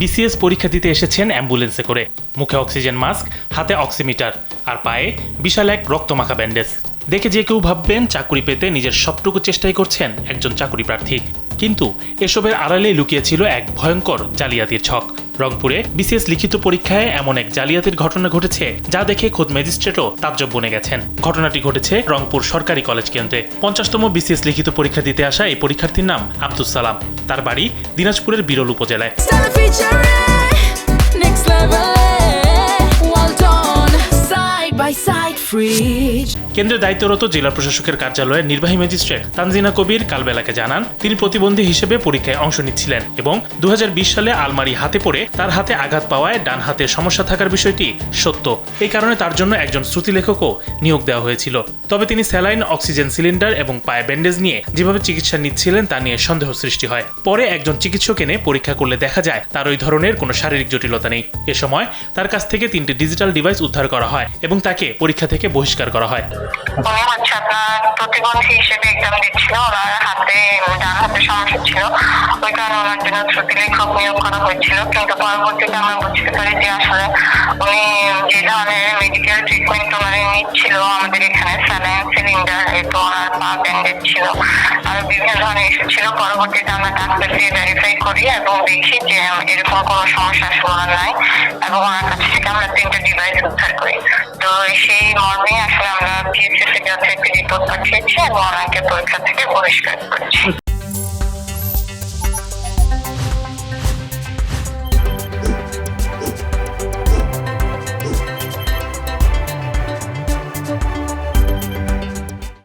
BCS পরীক্ষা দিতে এসেছেন অ্যাম্বুলেন্সে করে, মুখে অক্সিজেন মাস্ক, হাতে অক্সিমিটার আর পায়ে বিশাল এক রক্তমাখা ব্যান্ডেজ। দেখে যে কেউ ভাববেন চাকুরি পেতে নিজের সবটুকু চেষ্টাই করছেন একজন চাকুরি প্রার্থী, কিন্তু এসবের আড়ালেই লুকিয়ে ছিল এক ভয়ঙ্কর জালিয়াতির ছক। রংপুরে বিসিএস লিখিত পরীক্ষায় এমন এক জালিয়াতির ঘটনা ঘটেছে যা দেখে খোদ ম্যাজিস্ট্রেটও তাজ্জব বনে গেছেন। ঘটনাটি ঘটেছে রংপুর সরকারি কলেজ কেন্দ্রে। 50তম বিসিএস লিখিত পরীক্ষা দিতে আসা এই পরীক্ষার্থীর নাম আব্দুস সালাম। তার বাড়ি দিনাজপুরের বিরল উপজেলায়। কেন্দ্রে দায়িত্বরত জেলা প্রশাসকের কার্যালয়ের নির্বাহী ম্যাজিস্ট্রেট তানজিনা কবির কালবেলাকে জানান, তিনি প্রতিবন্ধী হিসেবে পরীক্ষায় অংশ নিচ্ছিলেন এবং 2020 সালে আলমারি হাতে পড়ে তার হাতে আঘাত পাওয়ায় ডান হাতে সমস্যা থাকার বিষয়টি সত্য। এই কারণে তার জন্য একজন শ্রুতিলেখকও নিয়োগ দেওয়া হয়েছিল। তবে তিনি স্যালাইন, অক্সিজেন সিলিন্ডার এবং পায়ে ব্যান্ডেজ নিয়ে যেভাবে চিকিৎসা নিচ্ছিলেন তা নিয়ে সন্দেহ সৃষ্টি হয়। পরে একজন চিকিৎসক এনে পরীক্ষা করলে দেখা যায় তার ওই ধরনের কোনো শারীরিক জটিলতা নেই। এ সময় তার কাছ থেকে 3টি ডিজিটাল ডিভাইস উদ্ধার করা হয় এবং তাকে পরীক্ষা থেকে বহিষ্কার করা হয়। উনি হচ্ছে আপনার প্রতিবন্ধী হিসেবে এক্সাম দিচ্ছিল, ওনার হাতে ডান হাতে সমস্যা ছিল, ওই কারণে ওনার জন্য শ্রুতিলেখক নিয়োগ করা হয়েছিল। কিন্তু পরবর্তীতে আমরা বুঝতে পারি যে আসলে উনি যে ধরনের মেডিকেল ট্রিটমেন্ট ওনার নিচ্ছিল আমাদের এখানে, স্যালাইন, সিলিন্ডার, এরপর ওনার পা ব্যান্ডেজ ছিল আর বিভিন্ন ধরনের ইস্যু ছিল। পরবর্তীতে আমরা ডাক্তার দিয়ে ভেরিফাই করি এবং দেখি যে এরকম কোনো সমস্যা আসলে ওনার নাই এবং ওনার কাছ থেকে আমরা 3টা ডিভাইস উদ্ধার করি। তো সেই মর্মে আসলে আমরা PSS এর কাছে একটি রিপোর্ট পাঠিয়েছি এবং ওনাকে পরীক্ষা থেকে বহিষ্কার করেছি।